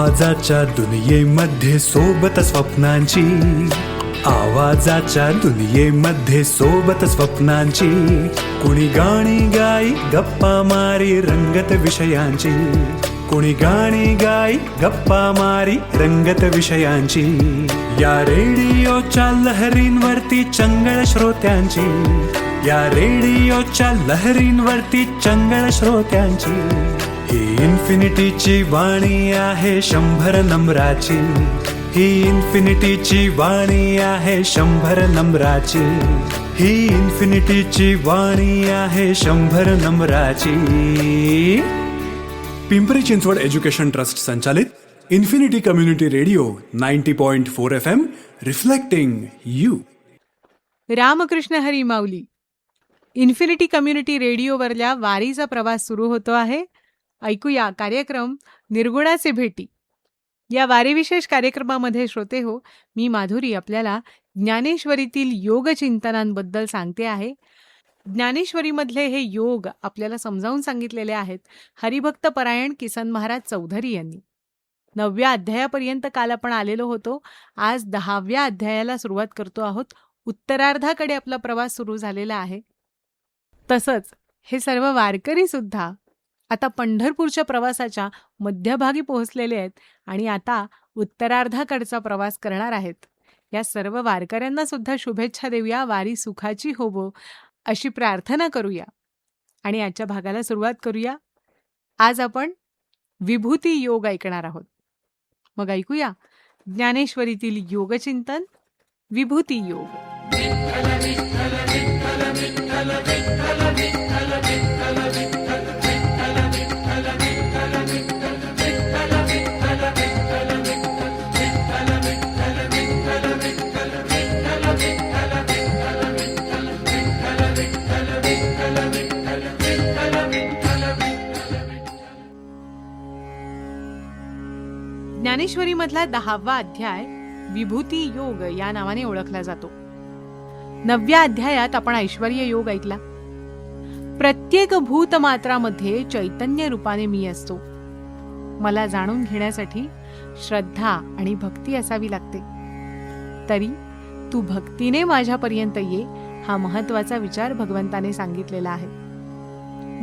आवाजाच्या दुनियेमध्ये सोबत स्वप्नांची, आवाजाच्या दुनियेमध्ये सोबत स्वप्नांची, कुणी गाणी गाई गप्पा मारी रंगत विषयांची, कुणी गाणी गाई गप्पा मारी रंगत विषयांची, या रेडिओच्या लहरींवरती चंगळ श्रोत्यांची, या रेडिओच्या लहरींवरती चंगळ श्रोत्यांची, ही इन्फिनिटीची वाणी आहे 100 नम्राची, ही इन्फिनिटीची वाणी आहे 100 नम्राची, ही इन्फिनिटीची वाणी आहे 100 नम्राची. पिंपरी चिंचवड एज्युकेशन ट्रस्ट संचालित infinity community radio 90.4 FM, reflecting you. Ramkrishna Hari Mauli. Infinity community रेडिओवरल्या वारीचा प्रवास सुरू होतो आहे. ऐकूया कार्यक्रम निर्गुणाचे भेटी. या वारीविशेष कार्यक्रमामध्ये श्रोते हो, मी माधुरी आपल्याला ज्ञानेश्वरीतील योग चिंतनांबद्दल सांगते आहे. ज्ञानेश्वरीमधले हे योग आपल्याला समजावून सांगितलेले आहेत हरिभक्त परायण किसन महाराज चौधरी यांनी. 9व्या अध्यायापर्यंत काल आपण आलेलो होतो. आज 10व्या अध्यायाला सुरुवात करतो आहोत. उत्तरार्धाकडे आपला प्रवास सुरू झालेला आहे. तसंच हे सर्व वारकरी सुद्धा आता पंढरपूरच्या प्रवासाच्या मध्यभागी पोहोचलेले आहेत आणि आता उत्तरार्धाकडचा प्रवास करणार आहेत. या सर्व वारकऱ्यांना सुद्धा शुभेच्छा देऊया. वारी सुखाची होवो अशी प्रार्थना करूया आणि आजच्या भागाला सुरुवात करूया. आज आपण विभूती योग ऐकणार आहोत. मग ऐकूया ज्ञानेश्वरीतील योगचिंतन विभूती योग. ज्ञानेश्वरीमधला 10वा अध्याय विभूती योग या नावाने ओळखला जातो. 9व्या अध्यायात आपण ऐश्वर्य योग ऐकला. प्रत्येक भूतमात्रामध्ये चैतन्य रूपाने मी असतो. मला जाणून घेण्यासाठी श्रद्धा आणि भक्ती असावी लागते. तरी तू भक्तीने माझ्यापर्यंत ये, हा महत्वाचा विचार भगवंताने सांगितलेला आहे.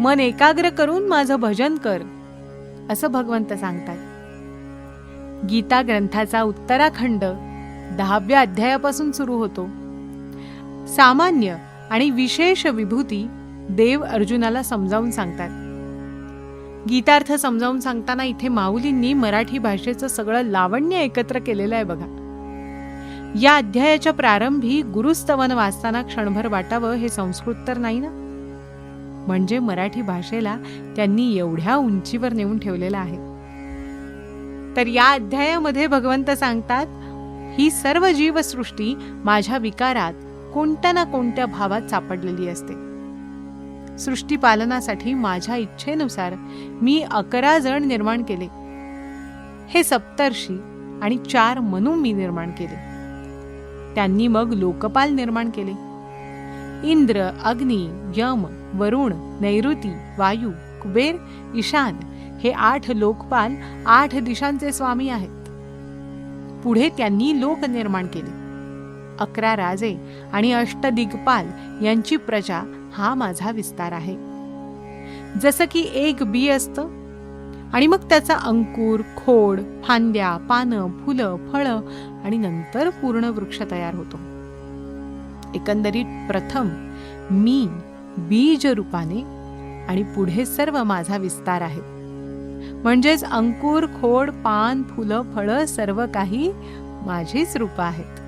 मन एकाग्र करून माझं भजन कर असं भगवंत सांगतात. गीता ग्रंथाचा उत्तराखंड 10व्या अध्यायापासून सुरू होतो. सामान्य आणि विशेष विभूती देव अर्जुनाला समजावून सांगतात. गीतार्थ समजावून सांगताना इथे माऊलींनी मराठी भाषेचं सगळं लावण्य एकत्र केलेलं आहे बघा. या अध्यायाच्या प्रारंभी गुरुस्तवन वाचताना क्षणभर वाटावं हे संस्कृत तर नाही ना, म्हणजे मराठी भाषेला त्यांनी एवढ्या उंचीवर नेऊन ठेवलेलं आहे. तर या अध्यायामध्ये भगवंत सांगतात, ही सर्व जीवसृष्टी माझ्या विकारात कोणत्या ना कोणत्या भावात सापडलेली असते. सृष्टी पालनासाठी माझ्या इच्छेनुसार मी 11 जण निर्माण केले. हे सप्तर्षी आणि 4 मनु मी निर्माण केले. त्यांनी मग लोकपाल निर्माण केले. इंद्र, अग्नी, यम, वरुण, नैऋती, वायू, कुबेर, ईशान हे 8 लोकपाल 8 दिशांचे स्वामी आहेत. पुढे त्यांनी लोक निर्माण केले. 11 राजे आणि अष्टदिग्पाल यांची प्रजा हा माझा विस्तार आहे. जसं की एक बी असतं आणि मग त्याचा अंकुर, खोड, फांद्या, पानं, फुलं, फळं आणि नंतर पूर्ण वृक्ष तयार होतो. एकंदरीत प्रथम मी बीज रूपाने आणि पुढे सर्व माझा विस्तार आहे. म्हणजेच अंकुर, खोड, पान, फुलं, फळं सर्व काही माझीच रूपं आहेत.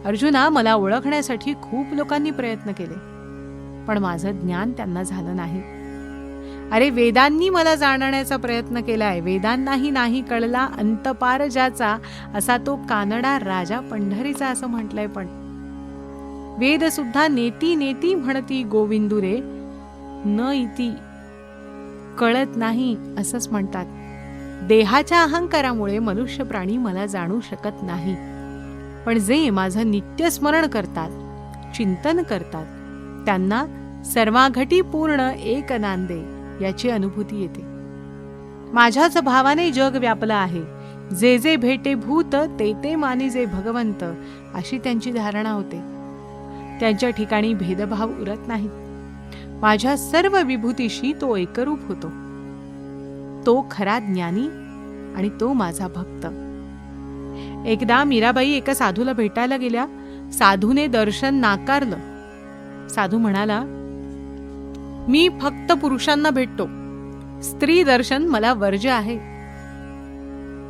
अर्जुना, मला ओळखण्यासाठी खूप लोकांनी प्रयत्न केले, पण माझं ज्ञान त्यांना झालं नाही. अरे, वेदांनी मला जाणण्याचा प्रयत्न केलाय. वेदांनाही नाही कळला अंतपार ज्याचा, असा तो कानडा राजा पंढरीचा असं म्हटलंय. पण वेद सुद्धा नेती नेती म्हणती गोविंदुरे, न इति कळत नाही असंच म्हणतात. देहाच्या अहंकारामुळे मनुष्य प्राणी मला जाणू शकत नाही. पण जे माझं नित्य स्मरण करतात, चिंतन करतात, त्यांना सर्वाघटी पूर्ण एक नांदे याची अनुभूती येते. माझ्याच भावाने जग व्यापलं आहे. जे जे भेटे भूत ते ते माने जे भगवंत, अशी त्यांची धारणा होते. त्यांच्या ठिकाणी भेदभाव उरत नाहीत. माझ्या सर्व विभूतीशी तो एकरूप होतो. तो खरा ज्ञानी आणि तो माझा भक्त. एकदा मीराबाई एका साधूला भेटायला गेल्या. साधूने दर्शन नाकारलं. साधू म्हणाला, मी फक्त पुरुषांना भेटतो, स्त्री दर्शन मला वर्ज्य आहे.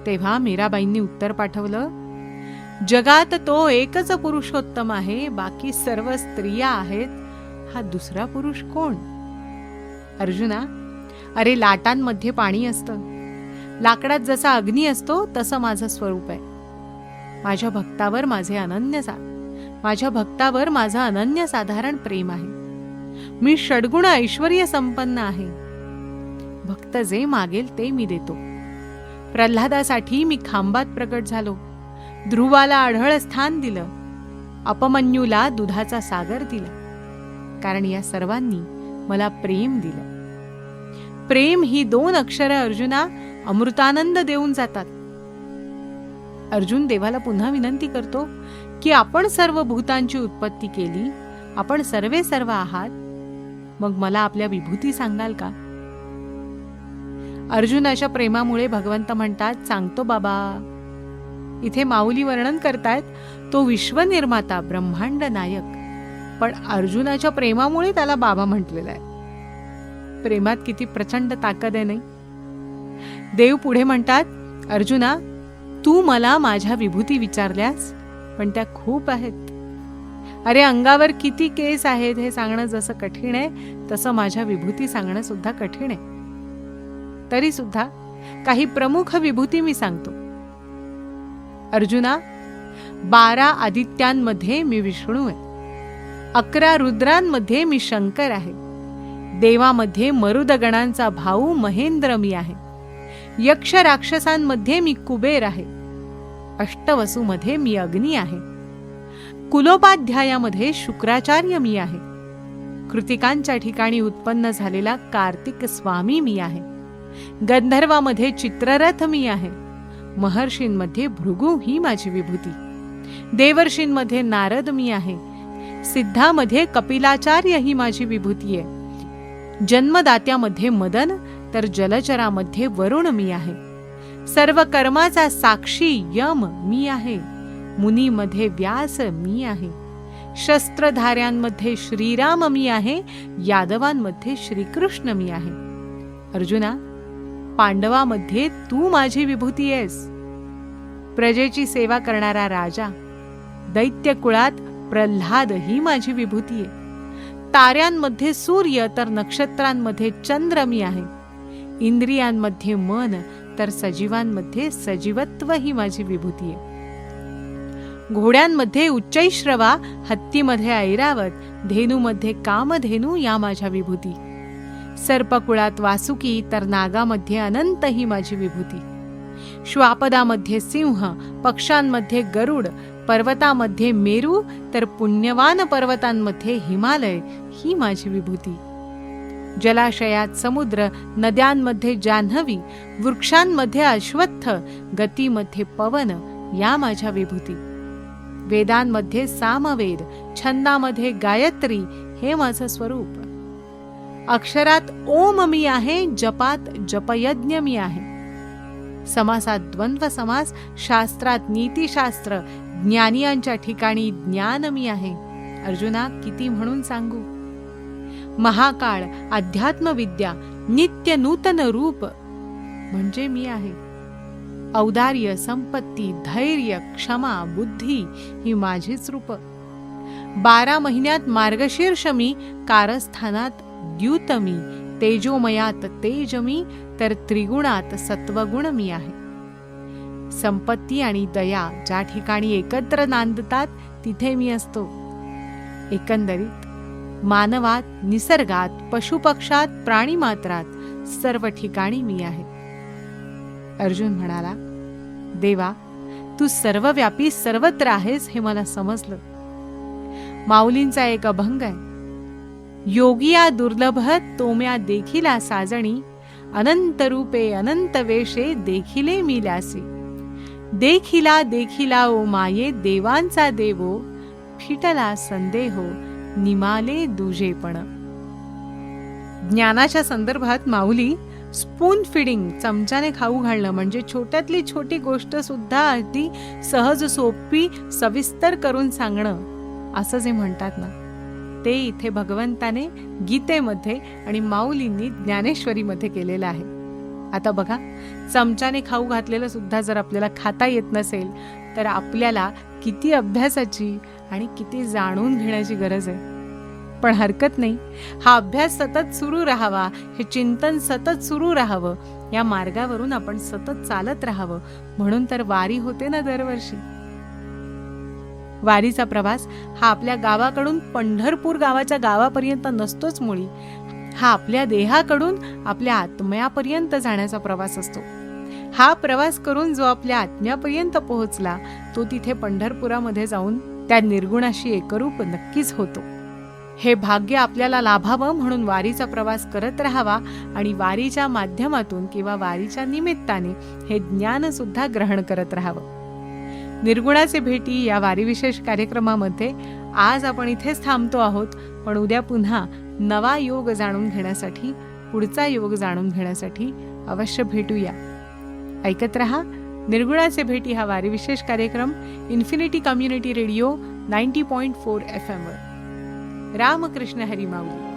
तेव्हा मीराबाईंनी उत्तर पाठवलं, जगात तो एकच पुरुषोत्तम आहे, बाकी सर्व स्त्रिया आहेत. हा दुसरा पुरुष कोण? अर्जुना, अरे लाटांमध्ये पाणी असतं, लाकडात जसा अग्नी असतो तसं माझं स्वरूप आहे. माझ्या भक्तावर माझं अनन्यसाधारण प्रेम आहे. मी षड्गुण ऐश्वर्य संपन्न आहे. भक्त जे मागेल ते मी देतो. प्रल्हादासाठी मी खांबात प्रकट झालो. ध्रुवाला आढळ स्थान दिलं. अपमन्यूला दुधाचा सागर दिला. कारण या सर्वांनी मला प्रेम दिलं. प्रेम ही 2 अक्षरं अर्जुना अमृतानंद देऊन जातात. अर्जुन देवाला पुन्हा विनंती करतो की आपण सर्व भूतांची उत्पत्ती केली, आपण सर्वे सर्व आहात, मग मला आपल्या विभूती सांगाल का? अर्जुनाच्या प्रेमामुळे भगवंत म्हणतात, सांगतो बाबा. इथे माऊली वर्णन करतायत तो विश्वनिर्माता ब्रह्मांड नायक, पण अर्जुनाच्या प्रेमामुळे त्याला बाबा म्हटलेलं आहे. प्रेमात किती प्रचंड ताकद आहे नाही? देव पुढे म्हणतात, अर्जुना, तू मला माझ्या विभूती विचारल्यास, पण त्या खूप आहेत. अरे अंगावर किती केस आहेत हे सांगणं जसं कठीण आहे, तसं माझ्या विभूती सांगणं सुद्धा कठीण आहे. तरी सुद्धा काही प्रमुख विभूती मी सांगतो. अर्जुना, 12 आदित्यांमध्ये मी विष्णू आहे. 11 रुद्रांमध्ये मी शंकर आहे. देवामध्ये मरुदगणांचा भाऊ महेंद्र मी आहे. यक्ष राक्षसांमध्ये मी कुबेर आहे. अष्टवसूमध्ये मी अग्नी आहे. कुलोपाध्यायामध्ये शुक्राचार्य मी आहे. कृतिकांच्या ठिकाणी उत्पन्न झालेला कार्तिक स्वामी मी आहे. गंधर्वामध्ये चित्ररथ मी आहे. महर्षींमध्ये भृगु ही माझी विभूती. देवर्षींमध्ये नारद मी आहे. सिद्धामध्ये कपिलाचार्य ही माझी विभूती आहे. जन्मदात्यामध्ये मदन, तर जलचरामध्ये वरुण मी आहे. सर्व कर्माचा साक्षी यम मी आहे. मुनीमध्ये व्यास मी आहे. शस्त्रधाऱ्यांमध्ये श्रीराम मी आहे. यादवांमध्ये श्रीकृष्ण मी आहे. अर्जुना, पांडवामध्ये तू माझी विभूती आहेस. प्रजेची सेवा करणारा राजा, दैत्य कुळात प्रल्हाद ही माझी विभूती आहे. ताऱ्यांमध्ये सूर्य, तर नक्षत्रांमध्ये चंद्र मी आहे. इंद्रियांमध्ये मन, तर सजीवांमध्ये सजीवत्व ही माझी विभूती आहे. घोड्यांमध्ये उच्चैश्रवा, हत्तीमध्ये ऐरावत, धेनूमध्ये कामधेनू या माझ्या विभूती. सर्पकुळात वासुकी, तर नागामध्ये अनंत ही माझी विभूती. श्वापदामध्ये सिंह, पक्ष्यांमध्ये गरुड, पर्वतामध्ये मेरू, तर पुण्यवान पर्वतांमध्ये हिमालय ही माझी विभूती. जलाशयात समुद्र, नद्यांमध्ये जान्हवी, वृक्षांमध्ये अश्वत्थ, गतीमध्ये पवन या माझ्या विभूती. वेदांमध्ये सामवेद, छंदामध्ये गायत्री हे माझं स्वरूप. अक्षरात ओम मी आहे. जपात जपयज्ञ मी आहे. समासात द्वंद्व समास, शास्त्रात नीतिशास्त्र, ज्ञानियांच्या ठिकाणी ज्ञान मी आहे. अर्जुना, किती म्हणून सांगू? महाकाळ, अध्यात्मविद्या, नित्य नूतन रूप म्हणजे मी आहे. औदार्य, संपत्ती, धैर्य, क्षमा, बुद्धी ही माझीच रूप. 12 महिन्यात मार्गशीर्ष मी, कारस्थानात द्यूत मी, तेजोमयात तेज मी, तर त्रिगुणात सत्वगुण मी आहे. संपत्ती आणि दया ज्या ठिकाणी एकत्र नांदतात तिथे मी असतो. एकंदरीत मानवात, निसर्गात, पशुपक्षात, प्राणीमात्रात सर्व ठिकाणी मी आहे. अर्जुन म्हणाला, देवा, तू सर्वव्यापी सर्वत्र आहेस हे मला समजलं. माऊलींचा एक अभंग आहे, योगिया दुर्लभ तोम्या देखिला साजणी, अनंत रूपे अनंत वेशे देखिले मिल्यासी. देखिला देखिला ओ माये देवांचा देवो, फिटला संदेहो निमाले दुजेपण. ज्ञानाच्या संदर्भात माऊली स्पून फिडिंग, चमच्याने खाऊ घालणं, म्हणजे छोट्यातली छोटी गोष्ट सुद्धा अगदी सहज सोपी सविस्तर करून सांगणं, असं जे म्हणतात ना, ते इथे भगवंताने गीतेमध्ये आणि माऊलींनी ज्ञानेश्वरीमध्ये केलेलं आहे. आता बघा, चमच्याने खाऊ घातलेलं सुद्धा जर आपल्याला खाता येत नसेल तर आपल्याला किती अभ्यासाची आणि किती जाणून घेण्याची गरज आहे. पण हरकत नाही, हा अभ्यास सतत सुरू राहावा, हे चिंतन सतत सुरू राहावं, या मार्गावरून आपण सतत चालत राहावं, म्हणून तर वारी होते ना दरवर्षी. वारीचा प्रवास हा आपल्या गावाकडून पंढरपूर गावाच्या गावापर्यंत नसतोच मुळी. हा आपल्या देहाकडून आपल्या आत्म्यापर्यंत जाण्याचा प्रवास असतो. हा प्रवास करून जो आपल्या आत्म्यापर्यंत पोहोचला, तो तिथे पंढरपुरामध्ये जाऊन त्या निर्गुणाशी एकरूप नक्कीच होतो. हे भाग्य आपल्याला लाभावं म्हणून वारीचा प्रवास करत राहावा आणि वारीच्या माध्यमातून किंवा वारीच्या निमित्ताने हे ज्ञान सुद्धा ग्रहण करत राहावं. निर्गुणाचे भेटी या वारी विशेष कार्यक्रमामध्ये आज आपण इथेच थांबतो आहोत, पण उद्या पुन्हा नवा योग जाणून घेण्यासाठी, पुढचा योग जाणून घेण्यासाठी अवश्य भेटूया. ऐकत रहा निर्गुणाचे भेटी हा वारी विशेष कार्यक्रम इन्फिनिटी कम्युनिटी रेडिओ 90.4 FM वर. रामकृष्ण हरी माऊली.